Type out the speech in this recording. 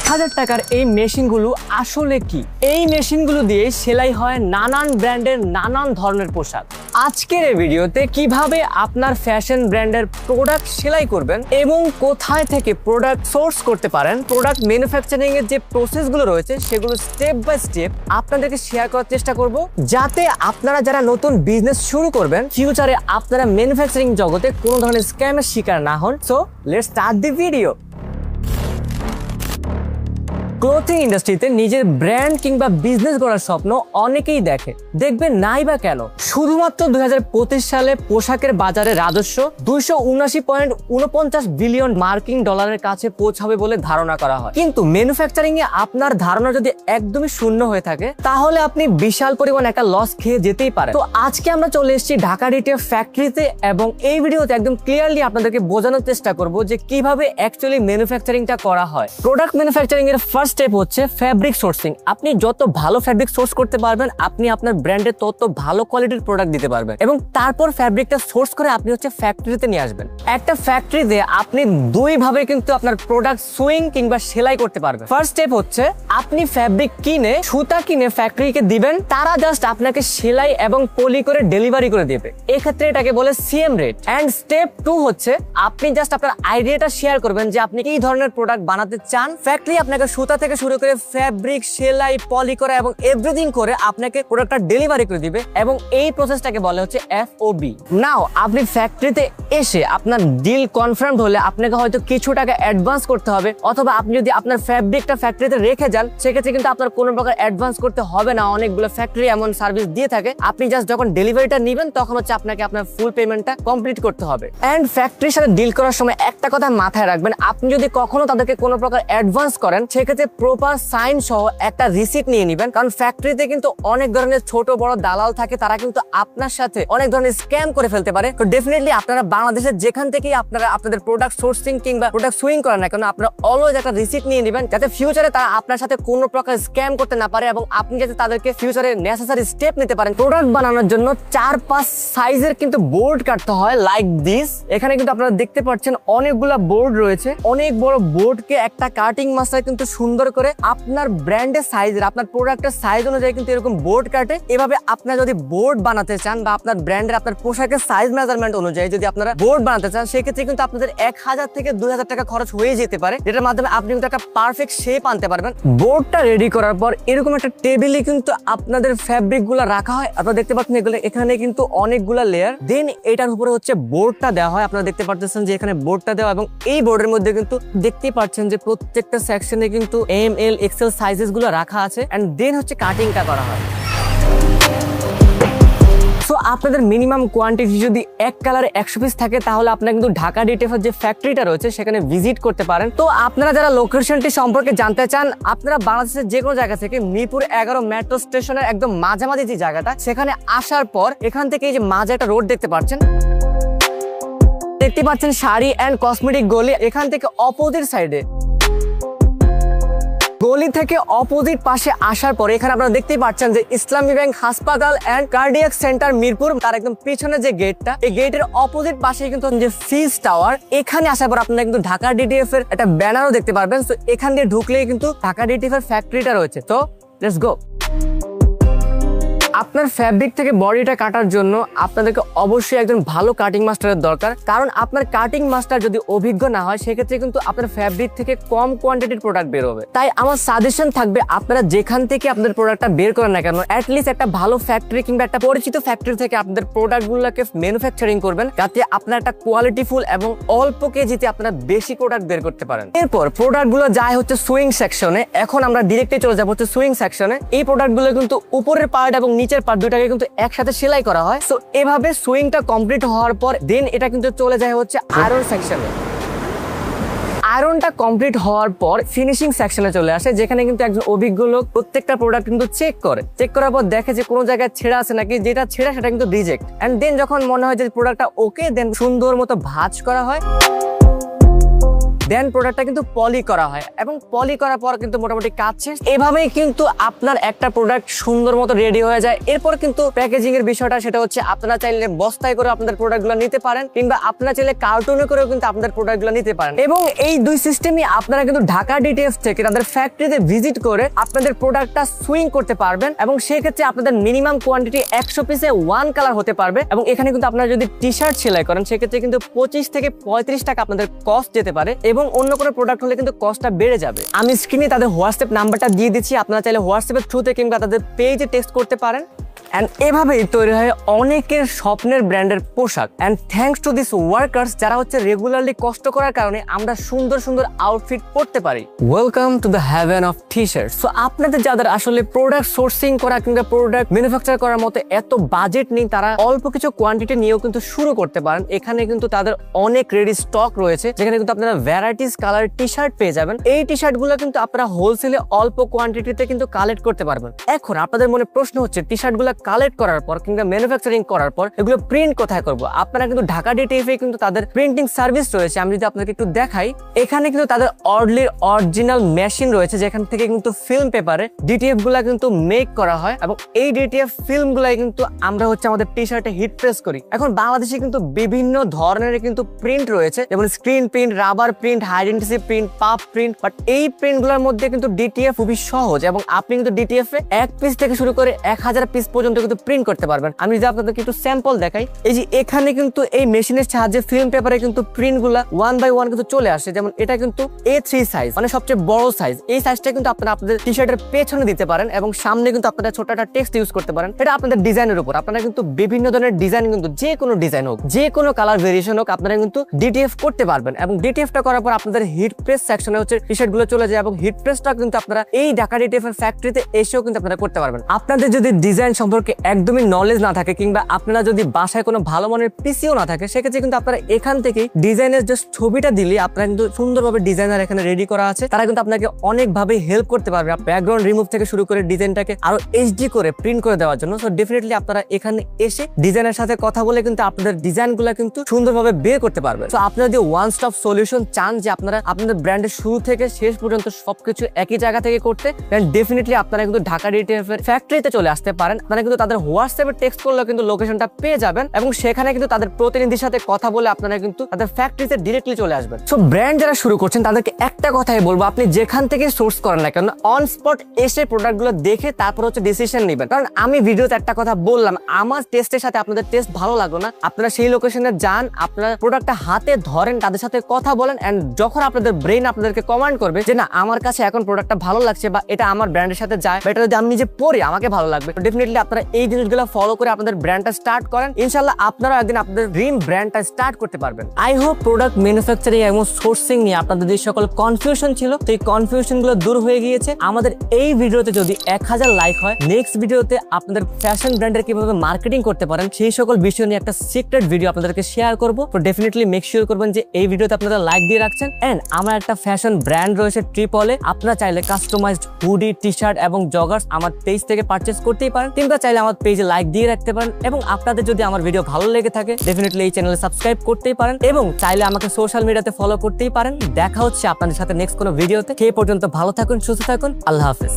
1000 টাকার এই মেশিনগুলো আসলে কি? এই মেশিনগুলো দিয়ে সেলাই হয় নানান ব্র্যান্ডের নানান ধরনের পোশাক। আজকের এই ভিডিওতে কিভাবে আপনার ফ্যাশন ব্র্যান্ডের প্রোডাক্ট সেলাই করবেন এবং কোথায় থেকে প্রোডাক্ট সোর্স করতে পারেন, প্রোডাক্ট ম্যানুফ্যাকচারিং এর যে প্রসেসগুলো রয়েছে সেগুলো স্টেপ বাই স্টেপ আপনাদেরকে শেয়ার করার চেষ্টা করব, যাতে আপনারা যারা নতুন বিজনেস শুরু করবেন ফিউচারে আপনারা ম্যানুফ্যাকচারিং জগতে কোনো ধরনের স্ক্যামের শিকার না হন। So let's start the video. Clothing ইন্ডাস্ট্রিতে নিজের ব্র্যান্ড কিংবা বিজনেস গড়ার স্বপ্ন অনেকেই দেখে, দেখবেন নাই বা কেন। শুধুমাত্র 2025 সালে পোশাকের বাজারে রাজস্ব 279.49 বিলিয়ন মার্কিন ডলারের কাছে পৌঁছাবে বলে ধারণা করা হয়। কিন্তু ম্যানুফ্যাকচারিং এ আপনার ধারণা যদি একদমই শূন্য হয়ে থাকে তাহলে আপনি বিশাল পরিমাণ একটা লস খেয়ে যেতেই পারেন। তো আজকে আমরা চলে এসেছি ঢাকা রিটেল ফ্যাক্টরিতে এবং এই ভিডিওতে একদম ক্লিয়ারলি আপনাদেরকে বোঝানোর চেষ্টা করব যে কিভাবে অ্যাকচুয়ালি ম্যানুফ্যাকচারিংটা করা হয়। প্রোডাক্ট ম্যানুফ্যাকচারিং এর ফার্স্ট স্টেপ হচ্ছে ফ্যাব্রিক সোর্সিং। আপনি যত ভালো ফ্যাব্রিক সোর্স করতে পারবেন আপনি আপনার ব্র্যান্ডে তত ভালো কোয়ালিটির প্রোডাক্ট দিতে পারবেন এবং তারপর ফ্যাব্রিকটা সোর্স করে আপনি হচ্ছে ফ্যাক্টরিতে নিয়ে আসবেন। একটা ফ্যাক্টরিতে আপনি দুই ভাবে কিন্তু আপনার প্রোডাক্ট সুইং কিংবা সেলাই করতে পারবেন। ফার্স্ট স্টেপ হচ্ছে আপনি ফ্যাব্রিক কিনে সুতা কিনে ফ্যাক্টরিকে দিবেন, তারা জাস্ট আপনাকে সেলাই এবং পলি করে ডেলিভারি করে দেবে। এক্ষেত্রে এটাকে বলে সিএম রেট। এন্ড স্টেপ 2 হচ্ছে আপনি জাস্ট আপনার আইডিয়াটা শেয়ার করবেন যে আপনি কি ধরনের প্রোডাক্ট বানাতে চান। ফ্যাক্টরি আপনাকে সুতা থেকে শুরু করে ফ্যাব্রিক, সেলাই, পলি করা এবং এভরিথিং করে আপনাকে প্রোডাক্টটা ডেলিভারি করে দিবে এবং এই প্রসেসটাকে বলে হচ্ছে এফওবি। নাও আপনি ফ্যাক্টরিতে এসে আপনার ডিল কনফার্ম হলে আপনাকে হয়তো কিছু টাকা অ্যাডভান্স করতে হবে, অথবা আপনি যদি আপনার ফ্যাব্রিকটা ফ্যাক্টরিতে রেখে যান সেক্ষেত্রে কিন্তু আপনার কোনো প্রকার অ্যাডভান্স করতে হবে না। অনেকগুলো ফ্যাক্টরি এমন সার্ভিস দিয়ে থাকে, আপনি জাস্ট যখন ডেলিভারিটা নেবেন তখন হচ্ছে আপনাকে আপনার ফুল পেমেন্টটা কমপ্লিট করতে হবে। এন্ড ফ্যাক্টরির সাথে ডিল করার সময় একটা কথা মাথায় রাখবেন, আপনি যদি কখনো তাদেরকে কোনো প্রকার অ্যাডভান্স করেন সেক্ষেত্রে প্রপার সাইন সহ একটা রিসিট নিয়ে নেবেন, কারণ ফ্যাক্টরিতে কিন্তু অনেক ধরনের ছোট বড় দালাল থাকে, তারা কিন্তু আপনার সাথে অনেক ধরনের স্ক্যাম করে ফেলতে পারে। তো ডেফিনেটলি আপনারা বাংলাদেশের যেখান থেকেই আপনারা আপনাদের প্রোডাক্ট সোর্সিং কিংবা প্রোডাক্ট সুইং করেন না কেন আপনারা অলওয়েজ একটা রিসিট নিয়ে নেবেন, যাতে ফিউচারে তারা আপনার সাথে কোনো প্রকার স্ক্যাম করতে না পারে এবং আপনি যাতে তাদেরকে ফিউচারে নেসেসারি স্টেপ নিতে পারেন। প্রোডাক্ট বানানোর জন্য 4-5 সাইজের কিন্তু বোর্ড কাটতে হয় লাইক দিস। এখানে কিন্তু আপনারা দেখতে পাচ্ছেন অনেকগুলা বোর্ড রয়েছে। অনেক বড় বোর্ডকে একটা কাটিং মাস্টার কিন্তু সুন্দর করে আপনার ব্র্যান্ডের সাইজের, আপনার প্রোডাক্টের সাইজ অনুযায়ী কিন্তু এরকম বোর্ড কাটে। এভাবে আপনারা যদি বোর্ড বানাতে চান বা আপনার ব্র্যান্ডের আপনার পোশাকের সাইজ মেজারমেন্ট অনুযায়ী যদি আপনারা বোর্ড বানাতে চান সেক্ষেত্রে কিন্তু আপনাদের 1000 থেকে 2000 টাকা খরচ হয়ে যেতে পারে, যেটার মাধ্যমে আপনি কিন্তু একটা পারফেক্ট শেপ আনতে পারবেন। বোর্ডটা রেডি করার পর এরকম একটা টেবিলে কিন্তু আপনাদের ফ্যাব্রিক গুলা রাখা হয়। আপনারা দেখতে পাচ্ছেন এগুলো এখানে কিন্তু অনেকগুলা লেয়ার, দেন এটার উপরে হচ্ছে বোর্ডটা দেওয়া হয়। আপনারা দেখতে পাচ্ছেন যে এখানে বোর্ডটা দেওয়া এবং এই বোর্ডের মধ্যে কিন্তু দেখতেই পাচ্ছেন যে প্রত্যেকটা সেকশনে কিন্তু ML XL সাইজেস গুলো রাখা আছে এন্ড দেন হচ্ছে কাটিংটা করা হয়। সো আপনাদের মিনিমাম কোয়ান্টিটি যদি এক কালারে 100 পিস থাকে তাহলে আপনারা কিন্তু ঢাকা ডিটেফের যে ফ্যাক্টরিটা রয়েছে সেখানে ভিজিট করতে পারেন। তো আপনারা যারা লোকেশনটি সম্পর্কে জানতে চান, আপনারা বাংলাদেশের যে কোনো জায়গা থেকে মিরপুর 11 মেট্রো স্টেশনের একদম মাঝামাঝি যে জায়গাটা, সেখানে আসার পর এখান থেকে এই যে মাঝে একটা রোড দেখতে পাচ্ছেন, শাড়ি এন্ড কসমেটিক গলি, এখান থেকে অপোজিট সাইডে গলি থেকে অপোজিট পাশে আসার পরে এখানে আপনারা দেখতেই পাচ্ছেন যে ইসলামী ব্যাংক হাসপাতাল এন্ড কার্ডিয়াক সেন্টার মিরপুর, তার একদম পিছনে যে গেটটা, এই গেটের অপোজিট পাশে কিন্তু যে ফিজ টাওয়ার, এখানে আসার পর আপনারা কিন্তু ঢাকা ডিটিএফ এর একটা ব্যানারও দেখতে পারবেন। তো এখান দিয়ে ঢুকলেই কিন্তু ঢাকা ডিটিএফ এর ফ্যাক্টরিটা রয়েছে। তো লেটস গো। আপনার ফ্যাব্রিক থেকে বডিটা কাটার জন্য আপনাদেরকে অবশ্যই একজন ভালো কাটিং মাস্টারের দরকার, কারণ আপনার কাটিং মাস্টার যদি অভিজ্ঞ না হয় সেক্ষেত্রে কিন্তু আপনার ফ্যাব্রিক থেকে কম কোয়ান্টিটির প্রোডাক্ট বের হবে। তাই আমার সাজেশন থাকবে আপনারা যেখান থেকে আপনাদের প্রোডাক্টটা বের করেন না কেন অ্যাটলিস্ট একটা ভালো ফ্যাক্টরি কিংবা একটা পরিচিত ফ্যাক্টরি থেকে আপনাদের প্রোডাক্টগুলোকে ম্যানুফ্যাকচারিং করবেন, যাতে আপনার একটা কোয়ালিটিফুল এবং অল্প কেজিতে আপনারা বেশি প্রোডাক্ট বের করতে পারেন। এরপর প্রোডাক্টগুলো যায় হচ্ছে সুইং সেকশনে। এখন আমরা ডিরেক্টলি চলে যাবো হচ্ছে সুইং সেকশনে। এই প্রোডাক্টগুলো কিন্তু উপরের পার্ট এবং নিচের পার্ট দুটাকে কিন্তু একসাথে সেলাই করা হয়। সো এভাবে সুইংটা কমপ্লিট হওয়ার পর দেন এটা কিন্তু চলে যায় হচ্ছে আয়রন সেকশনে। আয়রনটা কমপ্লিট হওয়ার পর ফিনিশিং সেকশনে চলে আসে, যেখানে কিন্তু একজন অভিজ্ঞ লোক প্রত্যেকটা প্রোডাক্ট কিন্তু চেক করার পর দেখে যে কোনো জায়গায় ছেঁড়া আছে নাকি, যেটা ছেঁড়া সেটা কিন্তু রিজেক্ট। এন্ড দেন যখন মনে হয় যে প্রোডাক্টটা ওকে, দেন সুন্দর মতো ভাঁজ করা হয়। দেন প্রোডাক্টটা কিন্তু পলি করা হয় এবং পলি করার পর কিন্তু মোটামুটি কাজ শেষ। এভাবেই কিন্তু আপনার একটা প্রোডাক্ট সুন্দর মতো রেডি হয়ে যায়। এরপর কিন্তু প্যাকেজিং এর বিষয়টা সেটা হচ্ছে আপনারা চাইলে বস্তায় করে আপনাদের প্রোডাক্টগুলো নিতে পারেন কিংবা আপনারা চাইলে কার্টুনে করেও কিন্তু আপনাদের প্রোডাক্টগুলো নিতে পারেন। এবং এই দুই সিস্টেমই আপনারা কিন্তু ঢাকা ডিটিএফ থেকে তাদের ফ্যাক্টরিতে ভিজিট করে আপনাদের প্রোডাক্টটা সুইং করতে পারবেন এবং সেক্ষেত্রে আপনাদের মিনিমাম কোয়ান্টিটি 100 পিসে 1 কালার হতে পারবে। এবং এখানে কিন্তু আপনারা যদি টি শার্ট সেলাই করেন সেক্ষেত্রে কিন্তু 25 থেকে 35 টাকা আপনাদের কস্ট যেতে পারে এবং অন্য কোনো প্রোডাক্ট হলে কিন্তু কস্টটা বেড়ে যাবে। আমি স্ক্রিনে তাদের হোয়াটসঅ্যাপ নাম্বারটা দিয়ে দিচ্ছি, আপনারা চাইলে হোয়াটসঅ্যাপের থ্রুতে কিংবা তাদের পেজে টেক্সট করতে পারেন। অ্যান্ড এভাবেই তৈরি হয় অনেকের স্বপ্নের ব্র্যান্ডের পোশাক। And thanks to this workers যারা হচ্ছে রেগুলারলি কষ্ট করার কারণে আমরা সুন্দর সুন্দর আউটফিট পরতে পারি। Welcome to the haven of T shirt. So আপনাদের যাদের আসলে প্রোডাক্ট সোর্সিং করা কিংবা প্রোডাক্ট ম্যানুফ্যাকচার করার মতো এত বাজেট নেই, তারা অল্প কিছু কোয়ান্টিটি নিয়েও কিন্তু শুরু করতে পারেন। এখানে কিন্তু তাদের অনেক রেডি স্টক রয়েছে যেখানে কিন্তু আপনারা ভ্যারাইটিস কালার টি শার্ট পেয়ে যাবেন। এই টি শার্ট গুলো কিন্তু আপনারা হোলসেলে অল্প কোয়ান্টিটিতে কিন্তু কালেক্ট করতে পারবেন। এখন আপনাদের মনে প্রশ্ন হচ্ছে টি শার্ট গুলো কালেক্ট করার পর কিংবা ম্যানুফ্যাকচারিং করার পর এগুলো প্রিন্ট কোথায় করব? আপনারা কিন্তু ঢাকা ডিটিএফ এ কিন্তু তাদের প্রিন্টিং সার্ভিস রয়েছে। আমি যদি আপনাকে একটু দেখাই, এখানে কিন্তু তাদের অর্ডলির অরিজিনাল মেশিন রয়েছে যেখান থেকে কিন্তু ফিল্ম পেপারে ডিটিএফ গুলা কিন্তু মেক করা হয় এবং এই ডিটিএফ ফিল্ম গুলাই কিন্তু আমরা হচ্ছে আমাদের টি শার্টে হিট প্রেস করি। এখন বাংলাদেশে কিন্তু বিভিন্ন ধরনের কিন্তু প্রিন্ট রয়েছে, যেমন screen print, rubber print, high density print, puff print. But এই প্রিন্ট গুলোর মধ্যে কিন্তু ডিটিএফ খুবই সহজ এবং আপনি কিন্তু ডিটিএফ এ 1 পিস থেকে শুরু করে 1000 পিস পর্যন্ত কিন্তু প্রিন্ট করতে পারবেন। আমি যদি আপনাদেরকে একটু স্যাম্পল দেখাই, এই যে এখানে কিন্তু এই মেশিনের সাহায্যে ফিল্ম পেপারে কিন্তু প্রিন্ট গুলা 1 বাই 1 কিন্তু চলে আসে। যেমন এটা কিন্তু A3 সাইজ, মানে সবচেয়ে বড় সাইজ। এই সাইজটা কিন্তু আপনারা আপনাদের টি শার্টের পেছনে দিতে পারেন এবং সামনে কিন্তু আপনারা ছোট একটা টেক্সট ইউজ করতে পারেন। এটা আপনাদের ডিজাইনের উপর। আপনারা কিন্তু বিভিন্ন ধরনের ডিজাইন কিন্তু যে কোনো ডিজাইন হোক, যে কোনো কালার ভেরিয়েশন হোক, আপনারা কিন্তু ডিটিএফ করতে পারবেন। এবং ডিটিএফটা করার পর আপনাদের হিট প্রেস সেকশনে হচ্ছে টি শার্ট গুলো চলে যায় এবং হিট প্রেসটা কিন্তু আপনারা এই ঢাকা ডিটিএফ এর ফ্যাক্টরিতে এসেও কিন্তু আপনারা করতে পারবেন। আপনাদের যদি ডিজাইন সম্পর্কে একদমই নলেজ না থাকে কিংবা আপনারা যদি বাসায় কোনো ভালো মানের পিসিও না থাকে, সেক্ষেত্রে কিন্তু আপনারা এখান থেকে ডিজাইনের জাস্ট ছবিটা দিলে আপনারা কিন্তু সুন্দরভাবে ডিজাইনার এখানে রেডি করা আছে, তারা কিন্তু আপনাকে অনেকভাবে হেল্প করতে পারবে ব্যাকগ্রাউন্ড রিমুভ থেকে শুরু করে ডিজাইনটাকে আরো এইচডি করে প্রিন্ট করে দেওয়ার জন্য। সো ডেফিনেটলি আপনারা এখানে এসে ডিজাইনের সাথে কথা বলে কিন্তু আপনাদের ডিজাইনগুলো কিন্তু সুন্দরভাবে বের করতে পারবেন। সো আপনারা যদি ওয়ান স্টপ সলিউশন চান যে আপনারা আপনাদের ব্র্যান্ডের শুরু থেকে শেষ পর্যন্ত সবকিছু একই জায়গা থেকে করতে, দেন ডেফিনেটলি আপনারা কিন্তু ঢাকা ডিটিএফ এর ফ্যাক্টরিতে চলে আসতে পারেন। আপনারা কিন্তু তাদের হোয়াটসঅ্যাপে টেক্সট করলে কিন্তু লোকেশনটা পেয়ে যাবেন এবং সেখানে কিন্তু তাদের প্রতিনিধির সাথে কথা বলে আপনারা কিন্তু তাদের ফ্যাক্টরিতে ডিরেক্টলি চলে আসবেন। সো ব্র্যান্ড যারা শুরু করছেন তাদেরকে একটা কথাই বলবো, আপনি যেখান থেকে সোর্স করেন না কেন, অন স্পট এসে প্রোডাক্টগুলো দেখে তারপর হচ্ছে ডিসিশন নেবেন। কারণ আমি ভিডিওতে একটা কথা বললাম, আমার টেস্টের সাথে আপনাদের টেস্ট ভালো লাগলো না, আপনারা সেই লোকেশনে যান, আপনারা প্রোডাক্টটা হাতে ধরেন, তাদের সাথে কথা বলেন, এন্ড যখন আপনাদের ব্রেন আপনাদেরকে কমান্ড করবে যে না আমার কাছে এখন প্রোডাক্টটা ভালো লাগছে বা এটা আমার ব্র্যান্ডের সাথে যায় বা এটা যদি আমি নিজে পরে আমাকে ভালো লাগবে, ডেফিনেটলি আপনারা এই জিনিসগুলো ফলো করে আপনাদের ব্র্যান্ডটা স্টার্ট করেন। ইনশাআল্লাহ আপনারা একদিন আপনাদের ড্রিম ব্র্যান্ডটা স্টার্ট করতে পারবেন। আই হোপ প্রোডাক্ট ম্যানুফ্যাকচারিং এবং সোর্সিং নিয়ে আপনাদের যে সকল কনফিউশন ছিল সেই কনফিউশন গুলো দূর হয়ে গিয়েছে। আমাদের এই ভিডিওতে যদি 1000 লাইক হয়, নেক্সট ভিডিওতে আপনাদের ফ্যাশন ব্র্যান্ডের কিভাবে মার্কেটিং করতে পারেন সেই সকল বিষয় নিয়ে একটা সিক্রেট ভিডিও আপনাদেরকে শেয়ার করব। তো ডেফিনেটলি মেক শিওর করবেন যে এই ভিডিওতে আপনারা লাইক দিয়ে রাখছেন। এন্ড আমার একটা ফ্যাশন ব্র্যান্ড রয়েছে ট্রিপলে, আপনারা চাইলে কাস্টমাইজড হুডি, টি শার্ট এবং জগার্স আমার পেজ থেকে পারচেজ করতেই পারেন কিংবা চাইলে আমার পেজে লাইক দিয়ে রাখতে পারেন। এবং আপনাদের যদি আমার ভিডিও ভালো লেগে থাকে ডেফিনেটলি এই চ্যানেলে সাবস্ক্রাইব করতেই পারেন এবং চাইলে আমাকে সোশ্যাল মিডিয়াতে ফলো করতেই পারেন। দেখা হচ্ছে আপনাদের সাথে নেক্সট কোনো ভিডিওতে। সেই পর্যন্ত ভালো থাকুন, সুস্থ থাকুন, আল্লাহ হাফেজ।